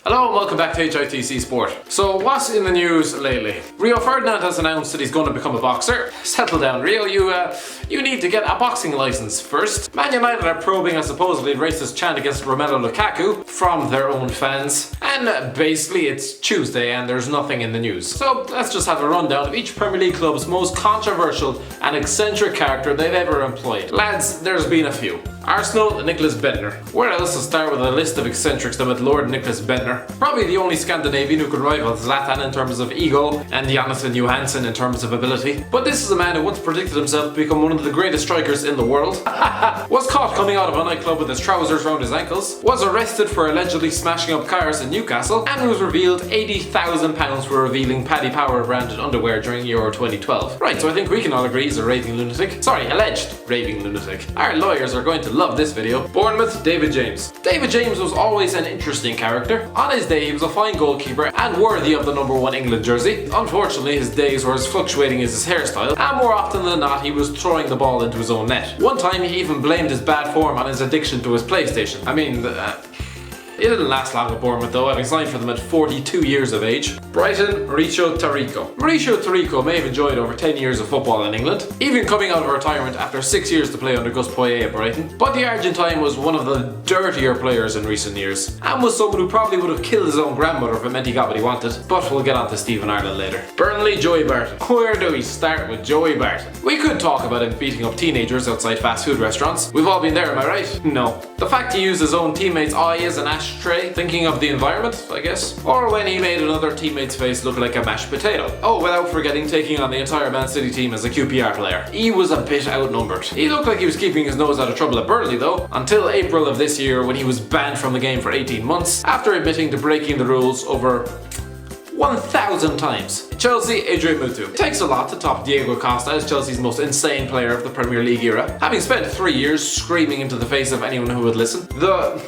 Hello and welcome back to HITC Sport. So what's in the news lately? Rio Ferdinand has announced that he's going to become a boxer. Settle down, Rio, you need to get a boxing license first. Man United are probing a supposedly racist chant against Romelu Lukaku from their own fans. And basically it's Tuesday and there's nothing in the news. So let's just have a rundown of each Premier League club's most controversial and eccentric character they've ever employed. Lads, there's been a few. Arsenal, Nicholas Bentner. Where else to start with a list of eccentrics than with Lord Nicholas Bentner? Probably the only Scandinavian who could rival Zlatan in terms of ego and Jonathan Johansson in terms of ability. But this is a man who once predicted himself to become one of the greatest strikers in the world. Was caught coming out of a nightclub with his trousers around his ankles. Was arrested for allegedly smashing up cars in Newcastle. And was revealed £80,000 for revealing Paddy Power branded underwear during Euro 2012. Right, so I think we can all agree he's a raving lunatic. Sorry, alleged raving lunatic. Our lawyers are going to love this video. Bournemouth, David James. David James was always an interesting character. On his day, he was a fine goalkeeper and worthy of the #1 England jersey. Unfortunately, his days were as fluctuating as his hairstyle, and more often than not, he was throwing the ball into his own net. One time, he even blamed his bad form on his addiction to his PlayStation. I mean, he didn't last long at Bournemouth though, having signed for them at 42 years of age. Brighton, Mauricio Taricco. Mauricio Taricco may have enjoyed over 10 years of football in England, even coming out of retirement after 6 years to play under Gus Poyet at Brighton. But the Argentine was one of the dirtier players in recent years, and was someone who probably would have killed his own grandmother if it meant he got what he wanted. But we'll get on to Stephen Ireland later. Burnley, Joey Barton. Where do we start with Joey Barton? We could talk about him beating up teenagers outside fast food restaurants. We've all been there, am I right? No. The fact he used his own teammate's eye as an ashtray, thinking of the environment, I guess. Or when he made another teammate's face look like a mashed potato. Oh, without forgetting taking on the entire Man City team as a QPR player. He was a bit outnumbered. He looked like he was keeping his nose out of trouble at Burnley though, until April of this year when he was banned from the game for 18 months after admitting to breaking the rules over 1,000 times. Chelsea, ADRIAN MUTU. It takes a lot to top Diego Costa as Chelsea's most insane player of the Premier League era, having spent 3 years screaming into the face of anyone who would listen. The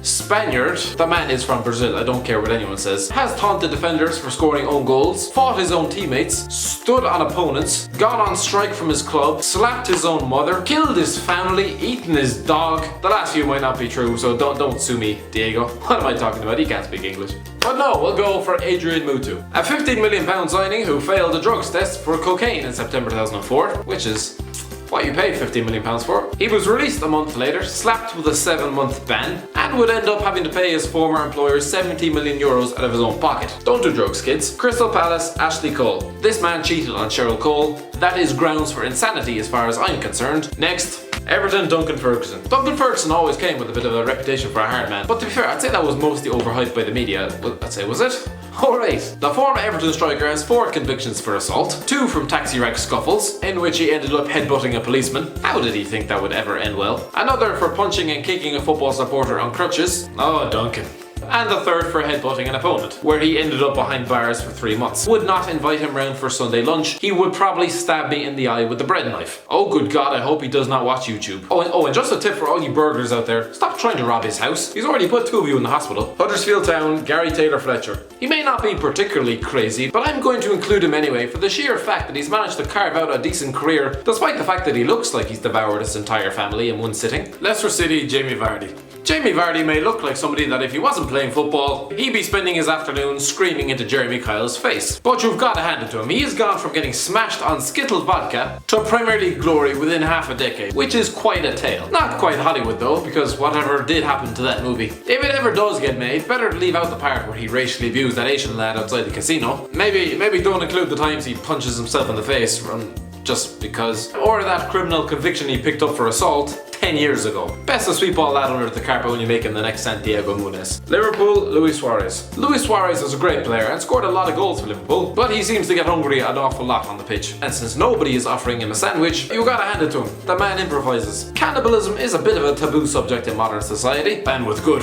Spaniard, the man is from Brazil, I don't care what anyone says, has taunted defenders for scoring own goals, fought his own teammates, stood on opponents, gone on strike from his club, slapped his own mother, killed his family, eaten his dog. The last few might not be true, so don't sue me, Diego. What am I talking about? He can't speak English. But no, we'll go for ADRIAN MUTU. A £15 million signing who failed a drugs test for cocaine in September 2004, which is what you pay £15 million for. He was released a month later, slapped with a 7-month ban, and would end up having to pay his former employer 70 million euros out of his own pocket. Don't do drugs, kids. Crystal Palace, Ashley Cole. This man cheated on Cheryl Cole. That is grounds for insanity as far as I'm concerned. Next, Everton, Duncan Ferguson. Duncan Ferguson always came with a bit of a reputation for a hard man, but to be fair, I'd say that was mostly overhyped by the media. Well, I'd say, was it? Alright, the former Everton striker has 4 convictions for assault, 2 from taxi rank scuffles, in which he ended up headbutting a policeman. How did he think that would ever end well? Another for punching and kicking a football supporter on crutches. Oh, Duncan. And the third for headbutting an opponent, where he ended up behind bars for 3 months. Would not invite him round for Sunday lunch. He would probably stab me in the eye with the bread knife. Oh good God, I hope he does not watch YouTube. Oh, and just a tip for all you burglars out there, stop trying to rob his house. He's already put 2 of you in the hospital. Huddersfield Town, Gary Taylor-Fletcher. He may not be particularly crazy, but I'm going to include him anyway for the sheer fact that he's managed to carve out a decent career, despite the fact that he looks like he's devoured his entire family in one sitting. Leicester City, Jamie Vardy. Jamie Vardy may look like somebody that if he wasn't playing football, he'd be spending his afternoons screaming into Jeremy Kyle's face. But you've got to hand it to him. He has gone from getting smashed on Skittle vodka to Premier League glory within half a decade, which is quite a tale. Not quite Hollywood though, because whatever did happen to that movie. If it ever does get made, better leave out the part where he racially abused that Asian lad outside the casino. Maybe don't include the times he punches himself in the face from just because. Or that criminal conviction he picked up for assault 10 years ago. Best to sweep all that under the carpet when you make him the next Santiago Munez. Liverpool, Luis Suarez. Luis Suarez is a great player and scored a lot of goals for Liverpool, but he seems to get hungry an awful lot on the pitch. And since nobody is offering him a sandwich, you gotta hand it to him. The man improvises. Cannibalism is a bit of a taboo subject in modern society, and with good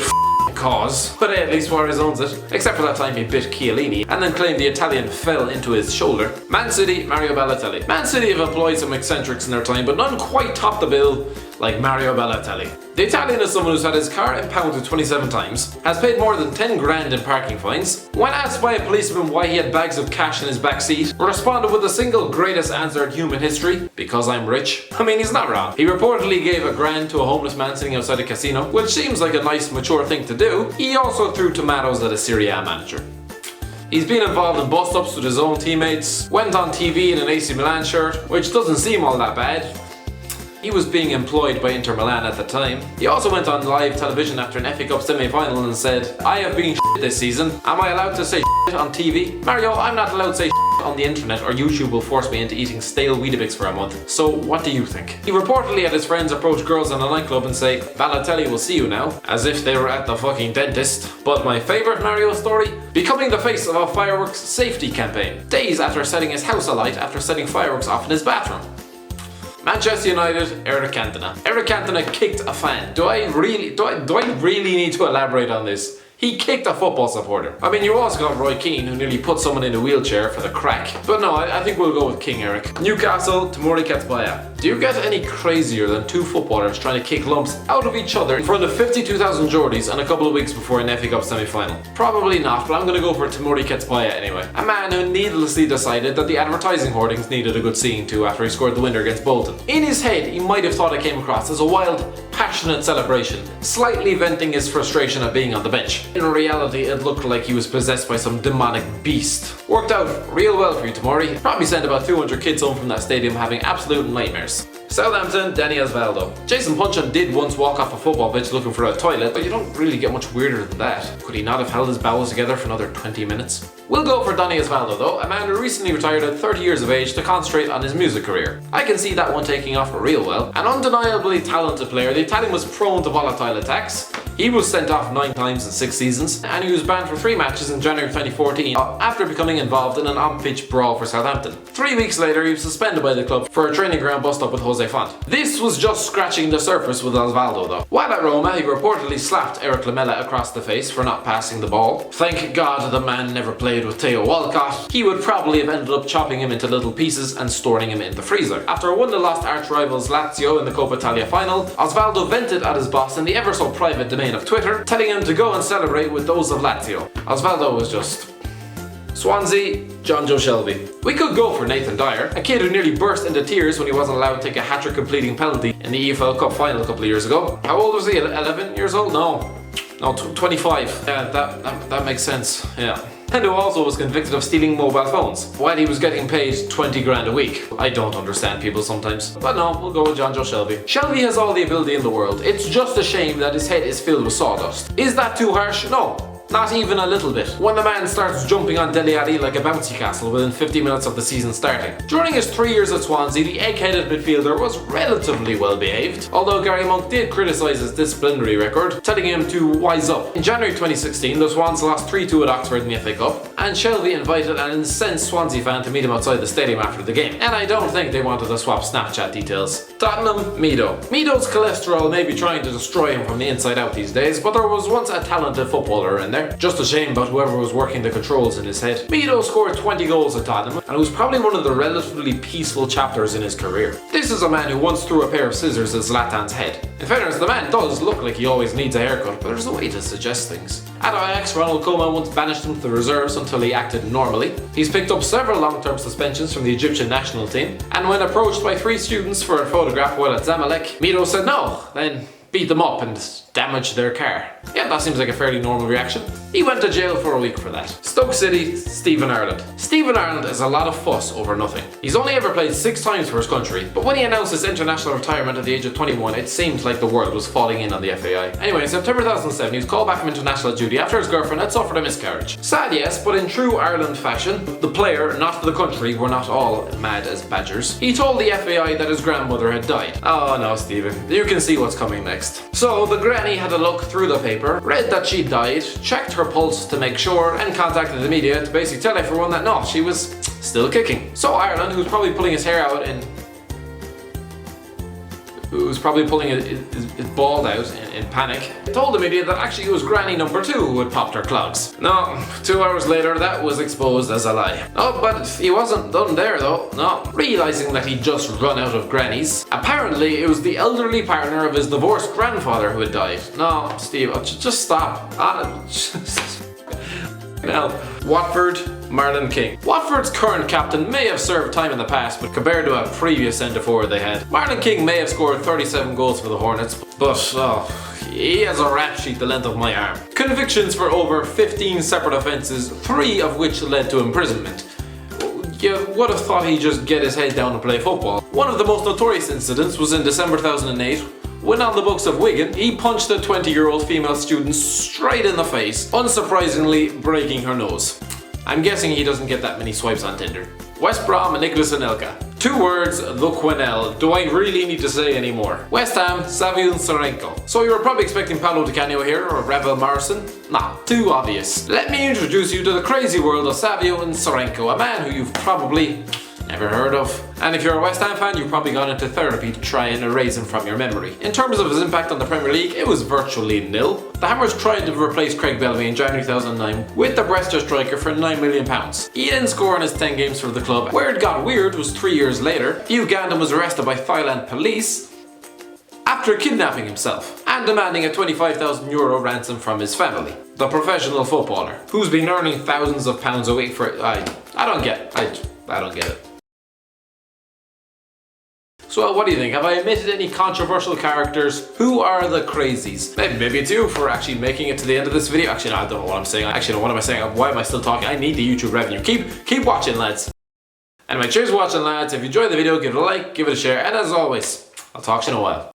cause, but at least Suarez owns it, except for that time he bit Chiellini and then claimed the Italian fell into his shoulder. Man City, Mario Balotelli. Man City have employed some eccentrics in their time, but none quite top the bill like Mario Balotelli. The Italian is someone who's had his car impounded 27 times, has paid more than 10 grand in parking fines, when asked by a policeman why he had bags of cash in his backseat, responded with the single greatest answer in human history: because I'm rich. I mean, he's not wrong. He reportedly gave a grand to a homeless man sitting outside a casino, which seems like a nice, mature thing to do. He also threw tomatoes at a Serie A manager. He's been involved in bust-ups with his own teammates, went on TV in an AC Milan shirt, which doesn't seem all that bad. He was being employed by Inter Milan at the time. He also went on live television after an FA Cup semi-final and said, "I have been shit this season. Am I allowed to say shit on TV? Mario, I'm not allowed to say shit on the internet or YouTube will force me into eating stale Weetabix for a month. So what do you think?" He reportedly had his friends approach girls in a nightclub and say, "Balotelli will see you now," as if they were at the fucking dentist. But my favourite Mario story? Becoming the face of a fireworks safety campaign, days after setting his house alight after setting fireworks off in his bathroom. Manchester United, Eric Cantona. Eric Cantona kicked a fan. Do I really need to elaborate on this? He kicked a football supporter. I mean, you also got Roy Keane, who nearly put someone in a wheelchair for the crack. But no, I think we'll go with King Eric. Newcastle, Tamori Ketbaya. Do you get any crazier than two footballers trying to kick lumps out of each other in front of 52,000 Geordies and a couple of weeks before an FA Cup semi-final? Probably not, but I'm gonna go for Tamori Ketbaya anyway. A man who needlessly decided that the advertising hoardings needed a good seeing to after he scored the winner against Bolton. In his head, he might have thought it came across as a wild, passionate celebration, slightly venting his frustration at being on the bench. In reality, it looked like he was possessed by some demonic beast. Worked out real well for you, Tamori. Probably sent about 200 kids home from that stadium having absolute nightmares. Southampton, Danny Osvaldo. Jason Puncheon did once walk off a football pitch looking for a toilet, but you don't really get much weirder than that. Could he not have held his bowels together for another 20 minutes? We'll go for Danny Osvaldo though, a man who recently retired at 30 years of age to concentrate on his music career. I can see that one taking off real well. An undeniably talented player, the Italian was prone to volatile attacks. He was sent off 9 times in 6 seasons, and he was banned for 3 matches in January 2014 after becoming involved in an on-pitch brawl for Southampton. 3 weeks later, he was suspended by the club for a training ground bust-up with Jose Font. This was just scratching the surface with Osvaldo though. While at Roma, he reportedly slapped Eric Lamela across the face for not passing the ball. Thank God the man never played with Theo Walcott. He would probably have ended up chopping him into little pieces and storing him in the freezer. After a 1-0 loss to arch-rivals Lazio in the Coppa Italia final, Osvaldo vented at his boss in the ever so private domain of Twitter, telling him to go and celebrate with those of Lazio. Osvaldo was just... Swansea, JONJO Shelvey. We could go for Nathan Dyer, a kid who nearly burst into tears when he wasn't allowed to take a hat-trick completing penalty in the EFL Cup final a couple of years ago. How old was he? 11 years old? No, 25. Yeah, that makes sense, yeah. And who also was convicted of stealing mobile phones while he was getting paid 20 grand a week. I don't understand people sometimes. But no, we'll go with JONJO Shelvey. Shelvey has all the ability in the world. It's just a shame that his head is filled with sawdust. Is that too harsh? No. Not even a little bit. When the man starts jumping on Dele Alli like a bouncy castle within 50 minutes of the season starting. During his 3 years at Swansea, the egg-headed midfielder was relatively well behaved, although Gary Monk did criticise his disciplinary record, telling him to wise up. In January 2016, the Swans lost 3-2 at Oxford in the FA Cup, and Shelvey invited an incensed Swansea fan to meet him outside the stadium after the game, and I don't think they wanted to swap Snapchat details. Tottenham, Mido. Mido's cholesterol may be trying to destroy him from the inside out these days, but there was once a talented footballer in there. Just a shame about whoever was working the controls in his head. Mido scored 20 goals at Tottenham, and it was probably one of the relatively peaceful chapters in his career. This is a man who once threw a pair of scissors at Zlatan's head. In fairness, the man does look like he always needs a haircut, but there's a way to suggest things. At Ajax, Ronald Koeman once banished him to the reserves until he acted normally. He's picked up several long-term suspensions from the Egyptian national team, and when approached by 3 students for a photograph while at Zamalek, Mido said no, then beat them up and damage their car. Yeah, that seems like a fairly normal reaction. He went to jail for a week for that. Stoke City, Stephen Ireland. Stephen Ireland is a lot of fuss over nothing. He's only ever played 6 times for his country, but when he announced his international retirement at the age of 21, it seemed like the world was falling in on the FAI. Anyway, in September 2007, he was called back from international duty after his girlfriend had suffered a miscarriage. Sad, yes, but in true Ireland fashion, the player, not the country, were not all mad as badgers. He told the FAI that his grandmother had died. Oh no, Stephen, you can see what's coming next. So the granny had a look through the paper, read that she died, checked her pulse to make sure, and contacted the media to basically tell everyone that no, she was still kicking. So Ireland, who's probably pulling his hair out in who was probably pulling his ball out in panic, told the media that actually it was Granny number 2 who had popped her clogs. No, 2 hours later that was exposed as a lie. Oh, but he wasn't done there though, no. Realising that he'd just run out of grannies, apparently it was the elderly partner of his divorced grandfather who had died. No, Steve, just stop. Now, Watford, Marlon King. Watford's current captain may have served time in the past, but compared to a previous centre-forward they had, Marlon King may have scored 37 goals for the Hornets, but he has a rap sheet the length of my arm. Convictions for over 15 separate offences, 3 of which led to imprisonment. You would have thought he'd just get his head down and play football. One of the most notorious incidents was in December 2008, when on the books of Wigan, he punched a 20-year-old female student straight in the face, unsurprisingly breaking her nose. I'm guessing he doesn't get that many swipes on Tinder. West Brom and Nicholas Anelka. 2 words, the Quenelle. Do I really need to say any more? West Ham, SAVIO and NSEREKO. So you were probably expecting Paolo Di Canio here, or Rebel Morrison? Nah, too obvious. Let me introduce you to the crazy world of SAVIO and NSEREKO, a man who you've probably never heard of. And if you're a West Ham fan, you've probably gone into therapy to try and erase him from your memory. In terms of his impact on the Premier League, it was virtually nil. The Hammers tried to replace Craig Bellamy in January 2009 with the Brewster striker for £9 million. He didn't score in his 10 games for the club. Where it got weird was 3 years later, the Ugandan was arrested by Thailand police after kidnapping himself and demanding a €25,000 ransom from his family. The professional footballer, who's been earning thousands of pounds a week for I don't get it. So what do you think? Have I omitted any controversial characters? Who are the crazies? Maybe it's you for actually making it to the end of this video. Actually, no, I don't know what I'm saying. Actually, no, what am I saying? Why am I still talking? I need the YouTube revenue. Keep watching, lads. Anyway, cheers for watching, lads. If you enjoyed the video, give it a like, give it a share, and as always, I'll talk to you in a while.